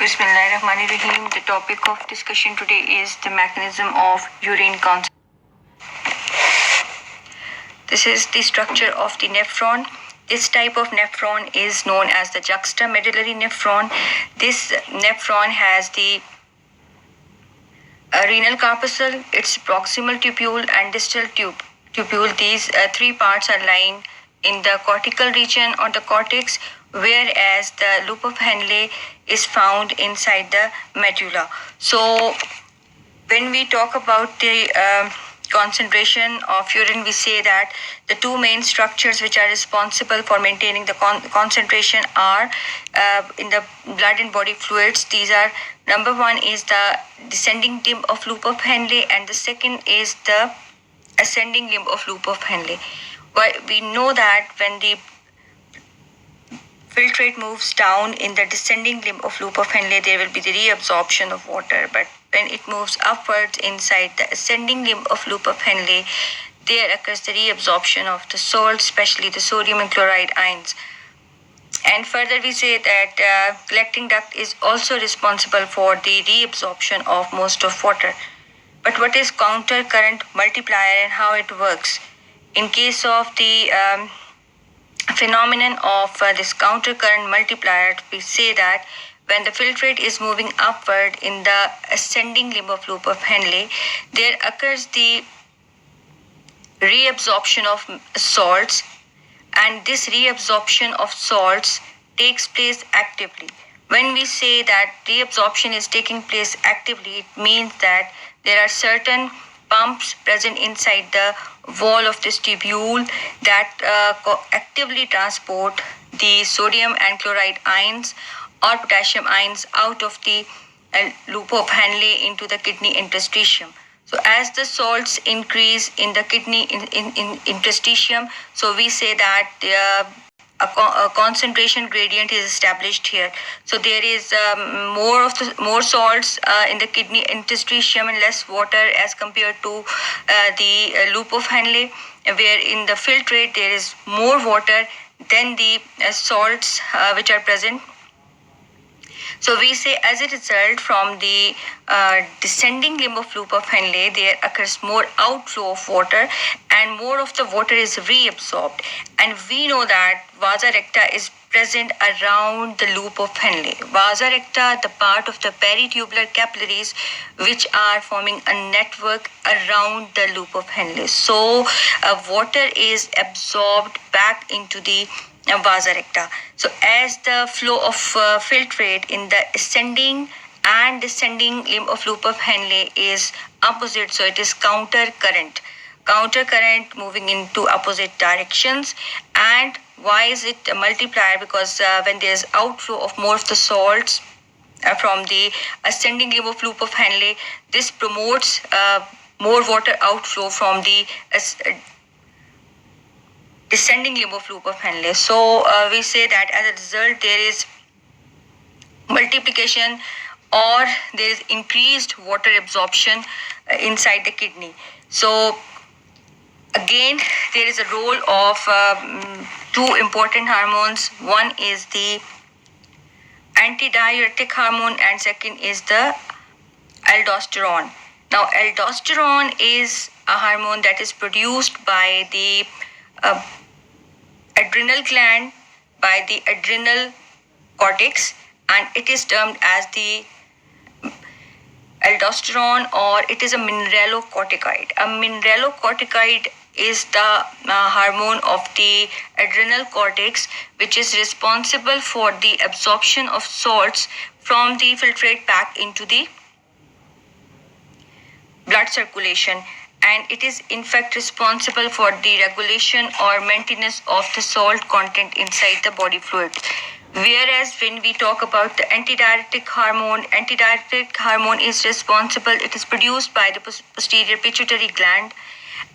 Bismillahirrahmanirrahim. The topic of discussion today is the mechanism of urine concentration. This is the structure of the nephron. This type of nephron is known as the juxtamedullary nephron. This nephron has the renal corpuscle, its proximal tubule, and distal tubule. These three parts are lying in the cortical region or the cortex, whereas the loop of Henle is found inside the medulla. So, when we talk about the concentration of urine, we say that the two main structures which are responsible for maintaining the concentration are in the blood and body fluids. These are, number one is the descending limb of loop of Henle, and the second is the ascending limb of loop of Henle. Well, we know that when the filtrate moves down in the descending limb of loop of Henle, there will be the reabsorption of water. But when it moves upwards inside the ascending limb of loop of Henle, there occurs the reabsorption of the salts, especially the sodium and chloride ions. And further, we say that collecting duct is also responsible for the reabsorption of most of water. But what is counter current multiplier and how it works? In case of the phenomenon of this counter current multiplier, we say that when the filtrate is moving upward in the ascending limb of loop of Henle, there occurs the reabsorption of salts, and this reabsorption of salts takes place actively. When we say that reabsorption is taking place actively, it means that there are certain pumps present inside the wall of this tubule that actively transport the sodium and chloride ions or potassium ions out of the loop of Henle into the kidney interstitium. So as the salts increase in the kidney interstitium, so we say that a concentration gradient is established here. So there is more salts in the kidney interstitium and less water as compared to the loop of Henle, where in the filtrate there is more water than the salts which are present. So we say as a result from the descending limb of loop of Henle, there occurs more outflow of water and more of the water is reabsorbed. And we know that vasa recta is present around the loop of Henle. Vasa recta, the part of the peritubular capillaries which are forming a network around the loop of Henle. So water is absorbed back into the vasa recta. So as the flow of filtrate in the ascending and descending limb of loop of Henle is opposite, so it is counter current moving into opposite directions. And why is it a multiplier? Because when there is outflow of more of the salts from the ascending limb of loop of Henle, this promotes more water outflow from the descending limb of loop of Henle. So we say that as a result there is multiplication or there is increased water absorption inside the kidney. So again, there is a role of two important hormones. One is the antidiuretic hormone and second is the aldosterone. Now aldosterone is a hormone that is produced by the adrenal gland, by the adrenal cortex, and it is termed as the aldosterone, or it is a mineralocorticoid. A mineralocorticoid is the hormone of the adrenal cortex, which is responsible for the absorption of salts from the filtrate back into the blood circulation, and it is in fact responsible for the regulation or maintenance of the salt content inside the body fluid. Whereas when we talk about the antidiuretic hormone is responsible, it is produced by the posterior pituitary gland,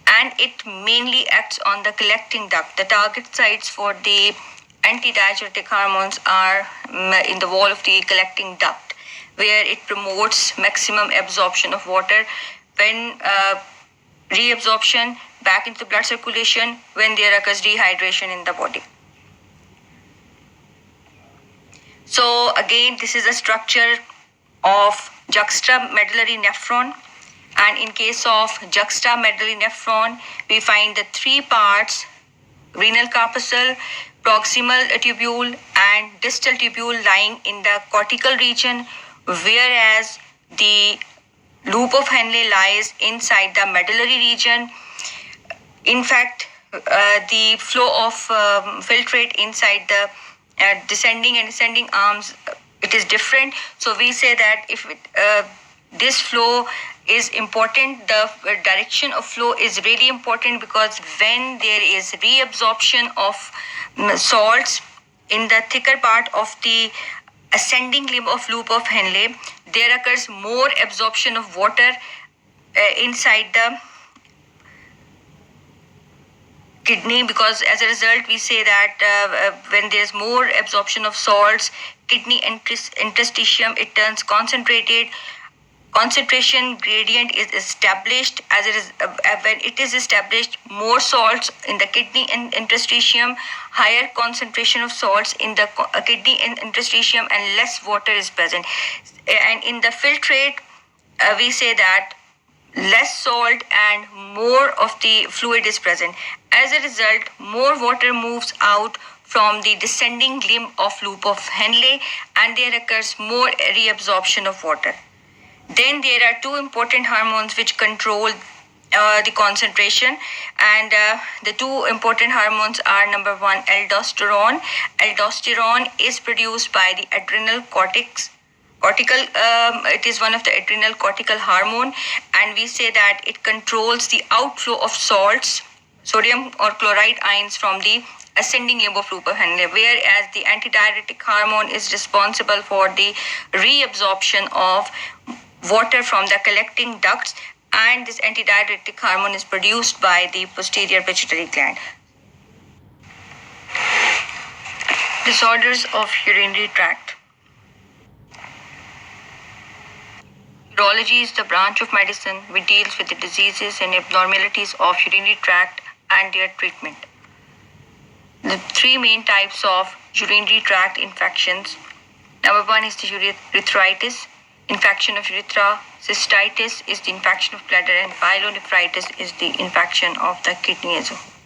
and it mainly acts on the collecting duct. The target sites for the antidiuretic hormones are in the wall of the collecting duct, where it promotes maximum absorption of water when reabsorption back into the blood circulation when there occurs dehydration in the body. So again, this is a structure of juxtamedullary nephron, and in case of juxtamedullary nephron, we find the three parts: renal corpuscle, proximal tubule, and distal tubule lying in the cortical region, whereas the loop of Henle lies inside the medullary region. In fact, the flow of filtrate inside the descending and ascending arms, it is different. So we say that if this flow is important, the direction of flow is really important, because when there is reabsorption of salts in the thicker part of the ascending limb of loop of Henle, there occurs more absorption of water inside the kidney, because as a result we say that when there's more absorption of salts, kidney interstitium, it turns concentrated. Concentration gradient is established. As it is when it is established, more salts in the kidney interstitium, higher concentration of salts in the kidney interstitium, and less water is present. And in the filtrate, we say that less salt and more of the fluid is present. As a result, more water moves out from the descending limb of loop of Henle, and there occurs more reabsorption of water. Then there are two important hormones which control the concentration, and the two important hormones are: number one, aldosterone. Aldosterone is produced by the adrenal cortex. It is one of the adrenal cortical hormone, and we say that it controls the outflow of salts, sodium or chloride ions, from the ascending limb of loop of Henle, whereas the antidiuretic hormone is responsible for the reabsorption of water from the collecting ducts, and this antidiuretic hormone is produced by the posterior pituitary gland. Disorders of urinary tract. Urology is the branch of medicine which deals with the diseases and abnormalities of urinary tract and their treatment. The three main types of urinary tract infections. Number one is the urethritis, infection of urethra. Cystitis is the infection of bladder, and pyelonephritis is the infection of the kidney as a whole.